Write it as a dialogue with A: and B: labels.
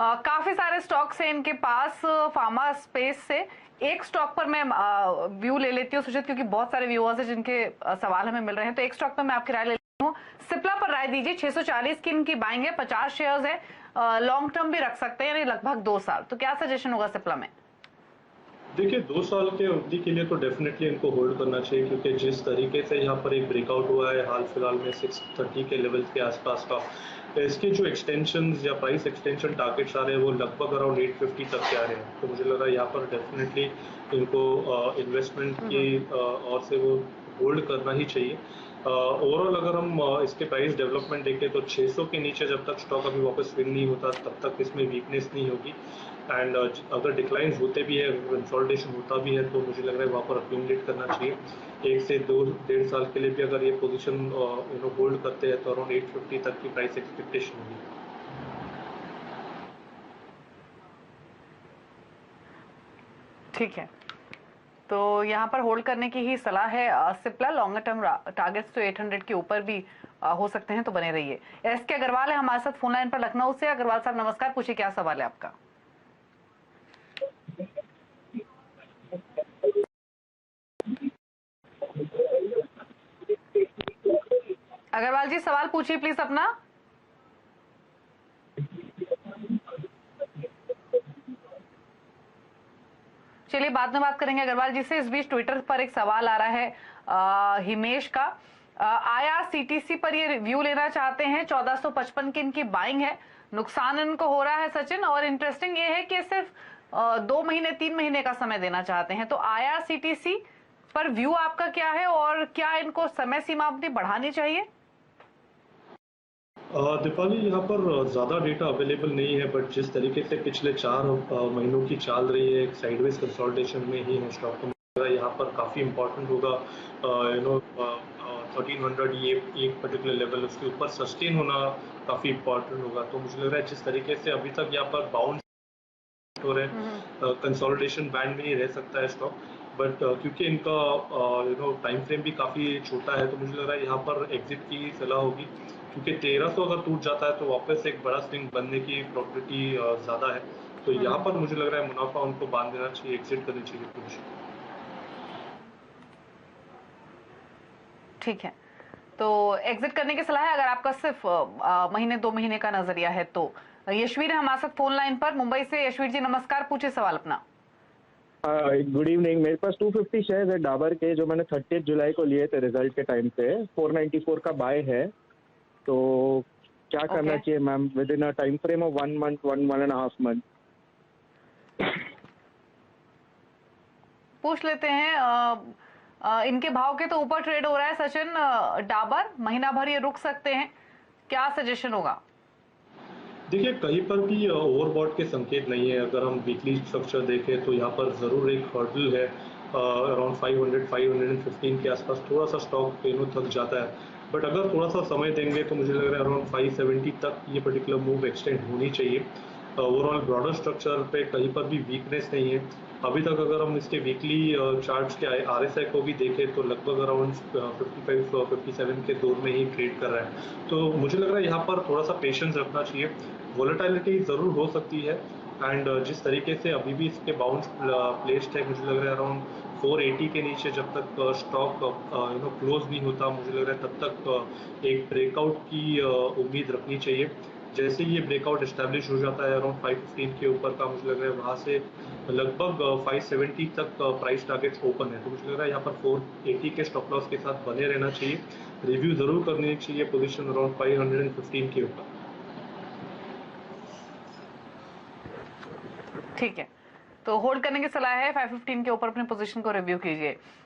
A: काफी सारे स्टॉक्स हैं इनके पास फार्मा स्पेस से। एक स्टॉक पर मैं व्यू ले लेती हूँ सुचित, क्योंकि बहुत सारे व्यूअर्स हैं जिनके सवाल हमें मिल रहे हैं। तो एक स्टॉक पर मैं आपकी राय ले लेती हूँ। सिप्ला पर राय दीजिए। 640 की इनकी बाइंग है, 50 शेयर्स है, लॉन्ग टर्म भी रख सकते हैं, यानी लगभग 2 साल। तो क्या सजेशन होगा सिप्ला में?
B: देखिए 2 साल के अवधि के लिए तो डेफ़िनेटली इनको होल्ड करना चाहिए, क्योंकि जिस तरीके से यहाँ पर एक ब्रेकआउट हुआ है हाल-फिलहाल में 630 के लेवल्स के आसपास का, इसके जो एक्सटेंशंस या प्राइस एक्सटेंशन टारगेट्स आ रहे हैं वो लगभग अराउंड 850 तक के आ रहे हैं। तो मुझे लग रहा है यहाँ पर डेफ़िनेटली इनको इन्वेस्टमेंट की ओर से वो होल्ड करना ही चाहिए। ओवरऑल अगर हम इसके प्राइस डेवलपमेंट देखें तो 600 के नीचे जब तक स्टॉक अभी वापस स्विंग नहीं होता तब तक इसमें वीकनेस नहीं होगी। एंड अगर डिक्लाइंस होते भी है, कंसोलिडेशन होता भी है, तो मुझे लग रहा है वहाँ पर अक्यूमुलेट करना चाहिए। 1 से 2 डेढ़ साल के लिए भी अगर ये पोजीशन होल्ड करते हैं तो अराउंड 850 तक की प्राइस एक्सपेक्टेशन होगी।
A: ठीक है, तो यहाँ पर होल्ड करने की ही सलाह है। सिप्ला लॉन्गर टर्म टारगेट्स तो 800 के ऊपर भी हो सकते हैं, तो बने रहिए। एस के अग्रवाल है हमारे साथ फोन लाइन पर लखनऊ से। अग्रवाल साहब नमस्कार, पूछिए क्या सवाल है आपका। अग्रवाल जी सवाल पूछिए प्लीज अपना। चलिए बाद में बात करेंगे अग्रवाल जी से। इस बीच ट्विटर पर एक सवाल आ रहा है हिमेश का। आईआरसीटीसी पर ये रिव्यू लेना चाहते हैं। 1455 की इनकी बाइंग है, नुकसान इनको हो रहा है सचिन। और इंटरेस्टिंग ये है कि सिर्फ 2 महीने 3 महीने का समय देना चाहते हैं। तो आईआरसीटीसी पर व्यू आपका क्या है, और क्या इनको समय सीमा अवधि बढ़ानी चाहिए?
B: दीपाली, यहाँ पर ज़्यादा डेटा अवेलेबल नहीं है, बट जिस तरीके से पिछले 4 महीनों की चाल रही है, एक साइडवेज कंसोलिडेशन में ही है स्टॉक, तो मुझे लग रहा है यहाँ पर काफ़ी इंपॉर्टेंट होगा 1300 ये एक पर्टिकुलर लेवल उसके ऊपर सस्टेन होना काफ़ी इंपॉर्टेंट होगा। तो मुझे लग रहा है जिस तरीके से अभी तक यहाँ पर बाउंस हो रहे हैं, कंसोलिडेशन बैंड में ही रह सकता है स्टॉक। बट क्योंकि इनका टाइम फ्रेम भी काफ़ी छोटा है, तो मुझे लग रहा है यहाँ पर एग्जिट की सलाह होगी, क्योंकि 1300 अगर टूट जाता है तो वापस एक बड़ा स्विंग बनने की प्रोबेबिलिटी ज़्यादा है। तो यहाँ पर मुझे लग रहा है मुनाफा उनको बांध देना चाहिए, एग्जिट करनी चाहिए पोजीशन।
A: ठीक है, तो एग्जिट करने की सलाह है अगर आपका सिर्फ महीने 2 महीने का नजरिया है तो। यशवीर है हमारे साथ फोन लाइन पर मुंबई से। यशवीर जी नमस्कार, पूछिए सवाल अपना।
C: Good evening. मेरे पास 250 शेयर्स है डाबर के, जो मैंने 30 जुलाई को लिए थे रिजल्ट के टाइम पे। 494 का बाय है, तो क्या करना चाहिए ma'am with in a time frame of 1 month, 1.5 month?
A: पूछ लेते हैं। इनके भाव के तो ऊपर ट्रेड हो रहा है सचिन। डाबर महीना भर ये रुक सकते हैं, क्या सजेशन होगा?
B: देखिए कहीं पर भी ओवरबॉट के संकेत नहीं है। अगर हम वीकली स्ट्रक्चर देखें तो यहाँ पर ज़रूर एक हर्डल है, अराउंड 500 515 के आसपास थोड़ा सा स्टॉक थक जाता है। बट अगर थोड़ा सा समय देंगे तो मुझे लग रहा है अराउंड 570 तक ये पर्टिकुलर मूव एक्सटेंड होनी चाहिए। ओवरऑल ब्रॉडर स्ट्रक्चर पे कहीं पर भी वीकनेस नहीं है अभी तक। अगर हम इसके वीकली चार्ट्स के RSI को भी देखें तो लगभग अराउंड 55-57 के दौर में ही ट्रेड कर रहा है। तो मुझे लग रहा है यहाँ पर थोड़ा सा पेशेंस रखना चाहिए। वोलेटिलिटी ज़रूर हो सकती है, एंड जिस तरीके से अभी भी इसके बाउंस प्लेस्ड है, मुझे लग रहा है अराउंड 480 के नीचे जब तक स्टॉक क्लोज नहीं होता, मुझे लग रहा है तब तक एक ब्रेकआउट की उम्मीद रखनी चाहिए। जैसे ये ब्रेकआउट एस्टैब्लिश हो जाता है अराउंड 515 के ऊपर का, मुझे लग रहा है वहाँ से लगभग 570 तक प्राइस टारगेट्स ओपन है। तो मुझे लग रहा है यहाँ पर 480 के स्टॉप लॉस के साथ बने रहना चाहिए। रिव्यू ज़रूर करनी चाहिए पोजीशन अराउंड 515 के ऊपर।
A: ठीक है, तो होल्ड करने की सलाह है। 515 के ऊपर अपनी पोजीशन को रिव्यू कीजिए।